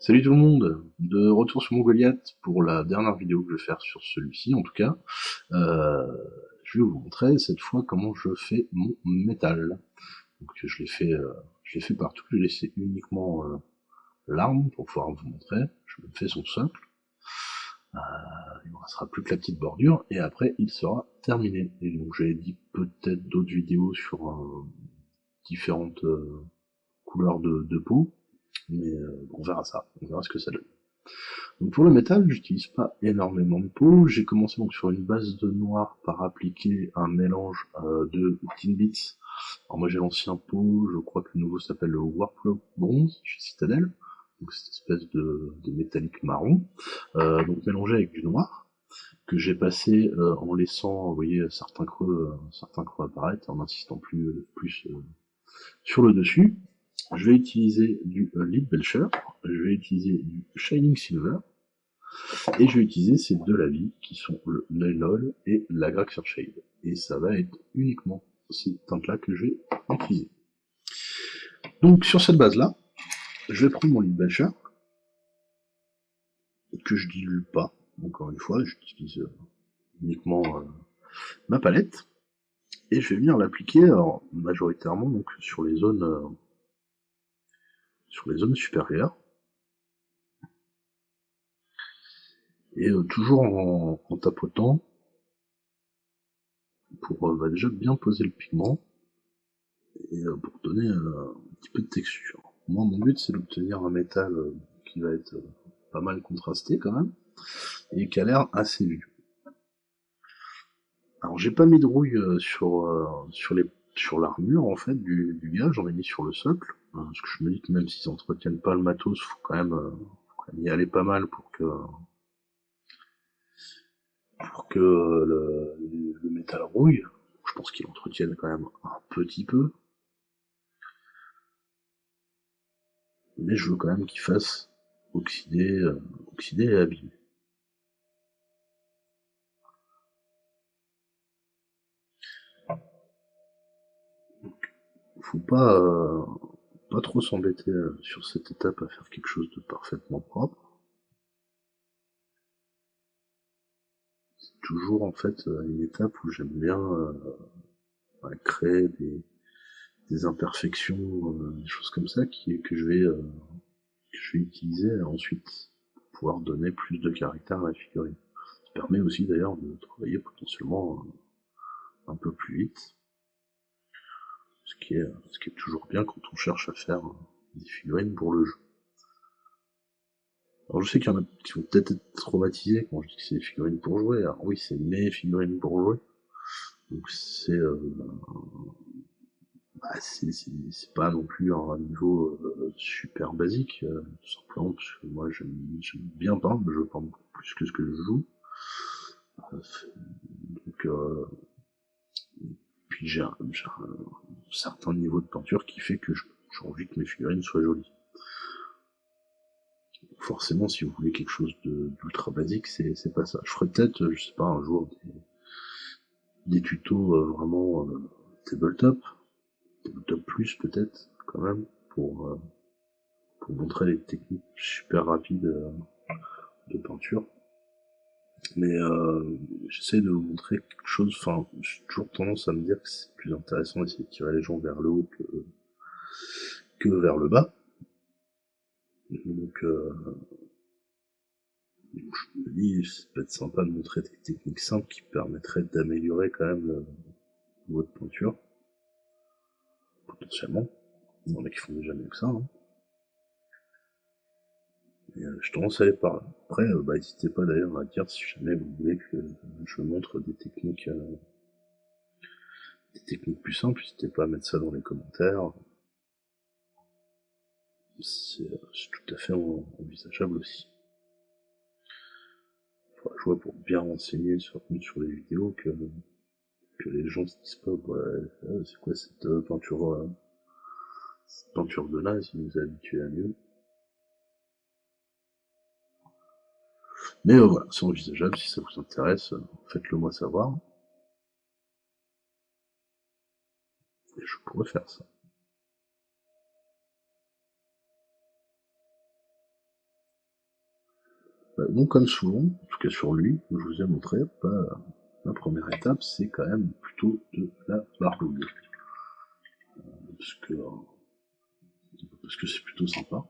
Salut tout le monde, de retour sur mon Goliath pour la dernière vidéo que je vais faire sur celui-ci en tout cas. Euh, je vais vous montrer cette fois comment je fais mon métal. Donc je l'ai fait partout, j'ai laissé uniquement l'arme pour pouvoir vous montrer. Je me fais son socle, il ne restera plus que la petite bordure et après il sera terminé. Et donc j'ai dit peut-être d'autres vidéos sur différentes couleurs de peau, mais on verra ça, on verra ce que ça donne. Donc pour le métal, j'utilise pas énormément de peau. J'ai commencé donc sur une base de noir par appliquer un mélange de Tin Bits. Alors moi j'ai l'ancien pot, je crois que le nouveau s'appelle le Warplow Bronze chez Citadel. Donc cette espèce de métallique marron. Donc mélangé avec du noir que j'ai passé en laissant, vous voyez, certains creux apparaître, en insistant plus sur le dessus. Je vais utiliser du Lead Belcher, je vais utiliser du Shining Silver, et je vais utiliser ces deux lavis qui sont le Nailol et la Graxer Shade. Et ça va être uniquement ces teintes-là que je vais utiliser. Donc sur cette base-là, je vais prendre mon Lead Belcher, que je dilue pas, encore une fois, j'utilise uniquement ma palette, et je vais venir l'appliquer majoritairement donc, sur les zones supérieures, et toujours en tapotant pour déjà bien poser le pigment, et pour donner un petit peu de texture. Moi, mon but, c'est d'obtenir un métal qui va être pas mal contrasté quand même, et qui a l'air assez vu. Alors, j'ai pas mis de rouille sur l'armure en fait du gars, j'en ai mis sur le socle, hein, parce que je me dis que même s'ils entretiennent pas le matos, faut quand même y aller pas mal pour que le métal rouille. Je pense qu'ils l'entretiennent quand même un petit peu, mais je veux quand même qu'il fasse oxyder et abîmer. Faut pas trop s'embêter sur cette étape à faire quelque chose de parfaitement propre. C'est toujours en fait une étape où j'aime bien créer des imperfections, des choses comme ça que je vais utiliser ensuite pour pouvoir donner plus de caractère à la figurine. Ça permet aussi d'ailleurs de travailler potentiellement un peu plus vite, ce qui est toujours bien quand on cherche à faire des figurines pour le jeu. Alors je sais qu'il y en a qui vont peut-être être traumatisés quand je dis que c'est des figurines pour jouer. Alors oui, c'est mes figurines pour jouer. Donc c'est pas non plus un niveau super basique, tout simplement parce que moi j'aime bien peindre, je peins beaucoup plus que ce que je joue. Euh, donc puis j'ai un certain niveau de peinture qui fait que j'ai envie que mes figurines soient jolies. Forcément, si vous voulez quelque chose d'ultra basique, c'est pas ça. Je ferai peut-être, je sais pas, un jour des tutos vraiment tabletop, tabletop plus peut-être, quand même, pour montrer les techniques super rapides de peinture. Mais j'essaie de vous montrer quelque chose, enfin, j'ai toujours tendance à me dire que c'est plus intéressant d'essayer de tirer les gens vers le haut que vers le bas. Donc, je me dis, ça peut être sympa de montrer des techniques simples qui permettraient d'améliorer quand même votre peinture, potentiellement. Il y en a qui font déjà mieux que ça. Hein. Et, je tendance à aller par là. Après, n'hésitez pas d'ailleurs à dire si jamais vous voulez que je montre des techniques plus simples, n'hésitez pas à mettre ça dans les commentaires. C'est tout à fait envisageable aussi. Faudra que je vois pour bien renseigner sur les vidéos que les gens se disent pas, ouais, c'est quoi cette peinture de naze, ils nous a habitués à mieux. Mais voilà, c'est envisageable, si ça vous intéresse, faites-le moi savoir, et je pourrais faire ça. Donc comme souvent, en tout cas sur lui, je vous ai montré, la première étape, c'est quand même plutôt de la barbouille. Parce que c'est plutôt sympa.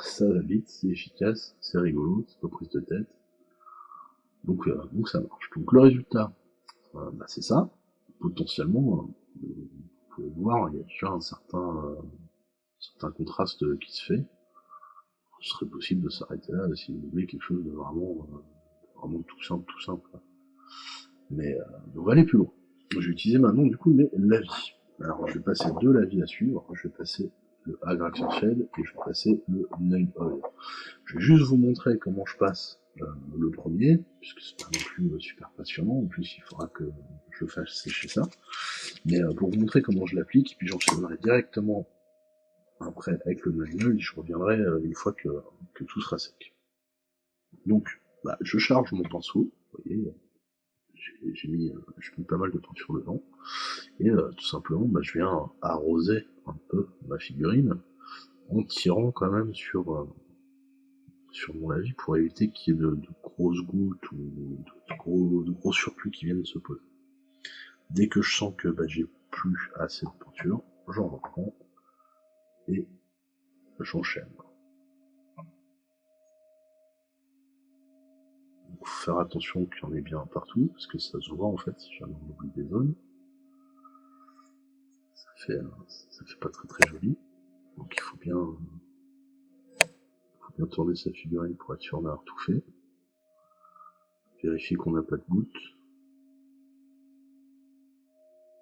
Ça va vite, c'est efficace, c'est rigolo, c'est pas prise de tête. Donc ça marche. Donc le résultat, c'est ça. Potentiellement, vous pouvez voir, il y a déjà un certain contraste qui se fait. Ce serait possible de s'arrêter là si vous voulez quelque chose de vraiment tout simple. Mais on va aller plus loin. Je vais utiliser maintenant du coup mes lavis. Alors je vais passer deux lavis à suivre. Je vais passer le Agraxian Shade et je vais passer le Nail Oil. Je vais juste vous montrer comment je passe le premier, puisque c'est pas non plus super passionnant. En plus, il faudra que je fasse sécher ça. Mais pour vous montrer comment je l'applique, et puis j'enchaînerai directement après avec le Nail Oil, je reviendrai une fois que tout sera sec. Donc, je charge mon pinceau. Vous voyez, j'ai mis pas mal de peinture dedans. Et tout simplement, je viens arroser un peu ma figurine en tirant quand même sur mon avis pour éviter qu'il y ait de grosses gouttes ou de gros surplus qui viennent se poser. Dès que je sens que j'ai plus assez de peinture, j'en reprends et j'enchaîne. Il faut faire attention qu'il y en ait bien partout, parce que ça se voit en fait si jamais on oublie des zones. Ça fait pas très joli. Donc il faut bien tourner sa figurine pour être sûr d'avoir tout fait. Vérifier qu'on n'a pas de gouttes.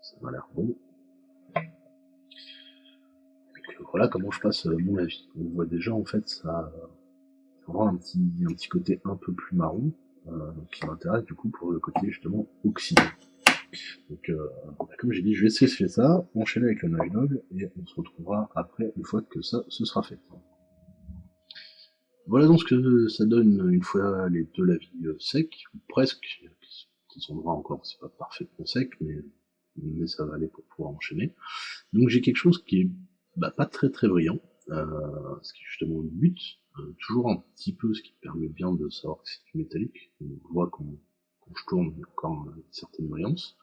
Ça m'a l'air bon. Donc, voilà comment je passe mon avis. On voit déjà en fait ça aura un petit côté un peu plus marron qui m'intéresse du coup pour le côté justement oxydé. Donc comme j'ai dit, je vais sécher ça, enchaîner avec le Nail Dog et on se retrouvera après une fois que ça se sera fait. Voilà donc ce que ça donne une fois les deux lavis secs, ou presque, qui sont droits encore, c'est pas parfaitement sec, mais ça va aller pour pouvoir enchaîner. Donc j'ai quelque chose qui est pas très brillant, ce qui est justement le but, toujours un petit peu, ce qui permet bien de savoir que c'est du métallique, on voit quand je tourne, il y a encore une certaine brillance,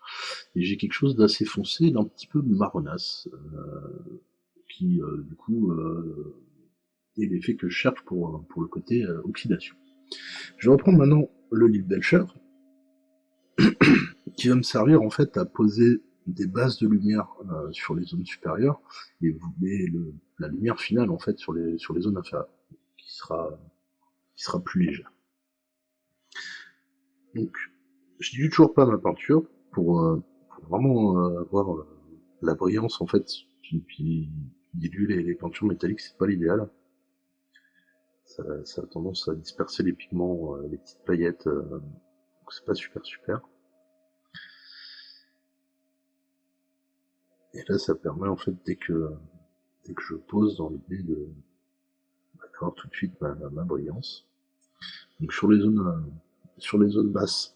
et j'ai quelque chose d'assez foncé, d'un petit peu marronasse, qui du coup est l'effet que je cherche pour le côté oxydation. Je vais reprendre maintenant le Lip Belcher, qui va me servir en fait à poser des bases de lumière sur les zones supérieures et la lumière finale en fait sur les zones inférieures, qui sera plus légère. Donc, je dis toujours pas ma peinture pour vraiment avoir la brillance en fait, qui dilue les peintures métalliques, c'est pas l'idéal. Ça a tendance à disperser les pigments, les petites paillettes, donc c'est pas super. Et là, ça permet en fait dès que je pose dans l'idée d'avoir tout de suite ma brillance. Donc sur les zones basses,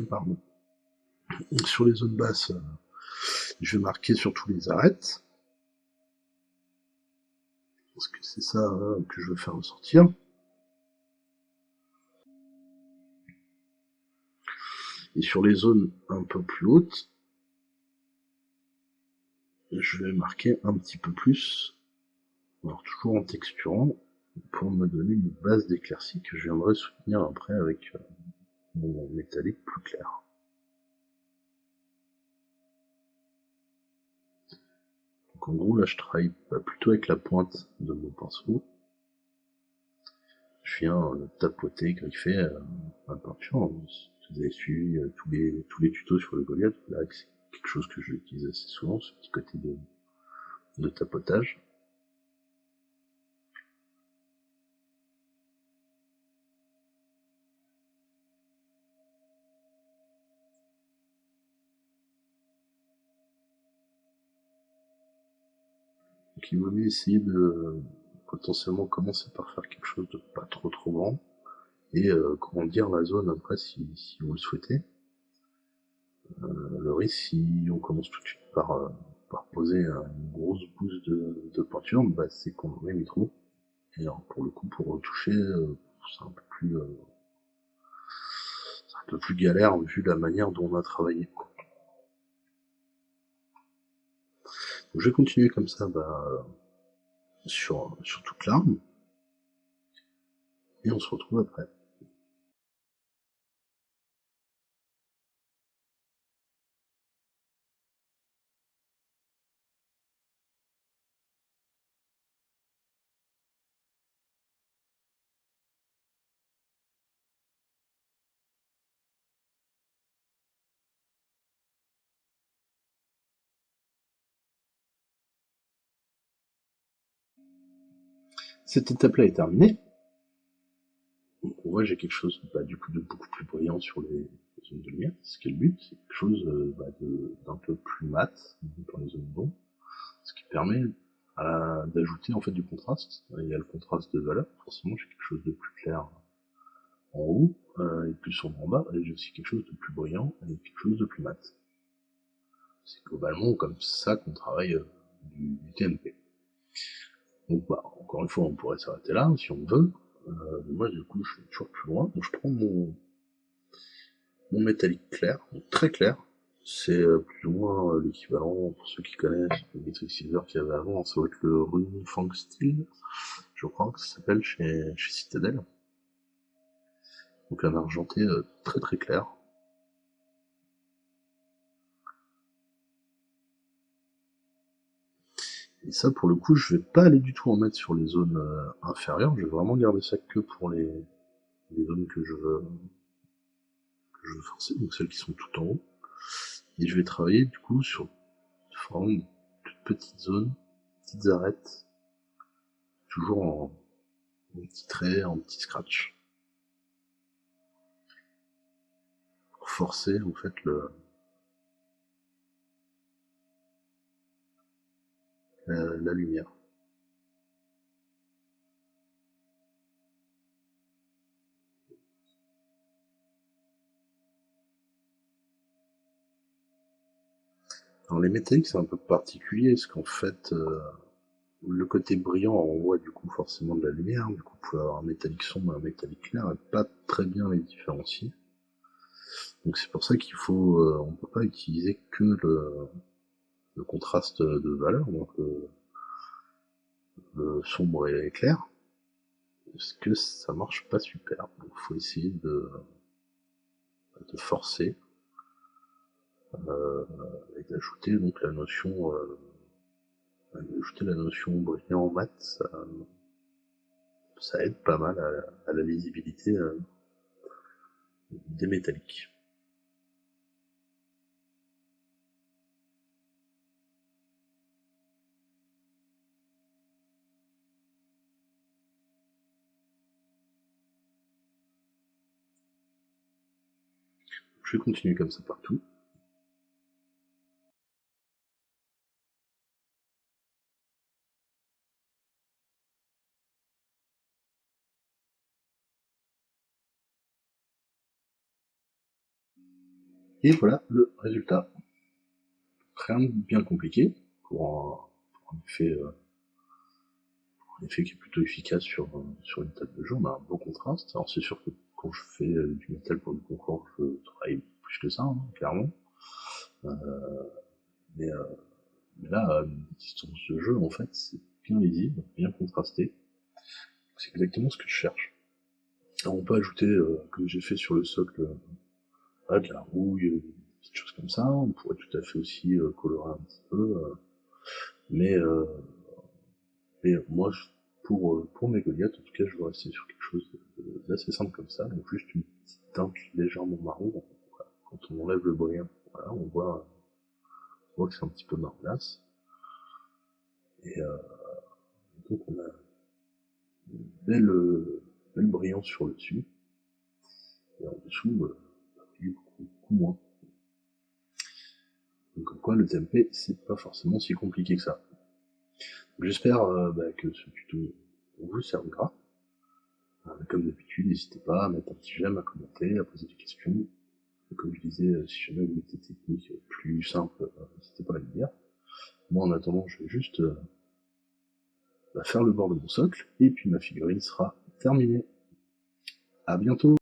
pardon, sur les zones basses, je vais marquer sur tous les arêtes, parce que c'est ça que je veux faire ressortir. Et sur les zones un peu plus hautes, je vais marquer un petit peu plus, alors toujours en texturant, pour me donner une base d'éclaircie que je viendrai soutenir après avec mon métallique plus clair. Donc en gros là je travaille plutôt avec la pointe de mon pinceau. Je viens tapoter, griffer ma peinture. Si vous avez suivi tous les tutos sur le Goliath, vous verrez que c'est quelque chose que j'utilise assez souvent, ce petit côté de tapotage. Donc il vaut mieux essayer de potentiellement commencer par faire quelque chose de pas trop grand et grandir la zone après si vous le souhaitez. Le risque, si on commence tout de suite par poser une grosse bouse de peinture, c'est qu'on en met trop. Et alors, pour le coup, pour retoucher, c'est un peu plus galère vu la manière dont on a travaillé. Donc, je vais continuer comme ça sur toute l'arme, et on se retrouve après. Cette étape-là est terminée. Donc on voit j'ai quelque chose du coup de beaucoup plus brillant sur les zones de lumière, ce qui est le but, c'est quelque chose d'un peu plus mat dans les zones d'ombre, ce qui permet d'ajouter en fait du contraste. Il y a le contraste de valeur, forcément j'ai quelque chose de plus clair en haut et plus sombre en bas, et j'ai aussi quelque chose de plus brillant et quelque chose de plus mat. C'est globalement comme ça qu'on travaille du TNP. Donc encore une fois on pourrait s'arrêter là si on veut. Moi du coup je vais toujours plus loin, donc je prends mon métallique clair, donc très clair. C'est plus ou moins l'équivalent, pour ceux qui connaissent, le Metric Silver qu'il y avait avant, ça va être le Rune Fang Steel, je crois que ça s'appelle chez Citadel. Donc un argenté très très clair. Et ça, pour le coup, je vais pas aller du tout en mettre sur les zones inférieures, je vais vraiment garder ça que pour les zones que je veux forcer, donc celles qui sont tout en haut. Et je vais travailler du coup sur vraiment une toute petite zone, petites arêtes, toujours en petits traits, en petits scratch. Pour forcer en fait la lumière. Alors les métalliques c'est un peu particulier, parce qu'en fait le côté brillant envoie du coup forcément de la lumière, du coup vous pouvez avoir un métallique sombre et un métallique clair et pas très bien les différencier. Donc c'est pour ça qu'il faut, on peut pas utiliser que le contraste de valeur, donc le sombre et clair, parce que ça marche pas super. Donc faut essayer de forcer et d'ajouter donc la notion brillant mat, ça aide pas mal à la lisibilité des métalliques. Je vais continuer comme ça partout. Et voilà le résultat. Rien de bien compliqué pour un effet qui est plutôt efficace sur une table de jeu. On a un beau contraste. Alors c'est sûr que quand je fais du métal pour du concours, je travaille plus que ça, hein, clairement. Euh, mais, mais là, à une distance de jeu, en fait, c'est bien lisible, bien contrasté. C'est exactement ce que je cherche. Alors on peut ajouter, comme j'ai fait sur le socle, de la rouille, des petites choses comme ça. On pourrait tout à fait aussi colorer un petit peu. Mais, euh, mais moi, pour mes Goliaths, en tout cas, je veux rester sur quelque chose d'assez simple comme ça. Donc juste une petite teinte légèrement marron. Voilà. Quand on enlève le brillant, voilà, on voit que c'est un petit peu marronasse. Et donc on a une belle brillance sur le dessus. Et en dessous, beaucoup moins. Donc comme quoi le TMP, c'est pas forcément si compliqué que ça. J'espère que ce tuto vous servira. Comme d'habitude, n'hésitez pas à mettre un petit j'aime, à commenter, à poser des questions. Et comme je disais, si jamais vous mettez des techniques plus simples, n'hésitez pas à le dire. Moi en attendant, je vais juste faire le bord de mon socle, et puis ma figurine sera terminée. À bientôt!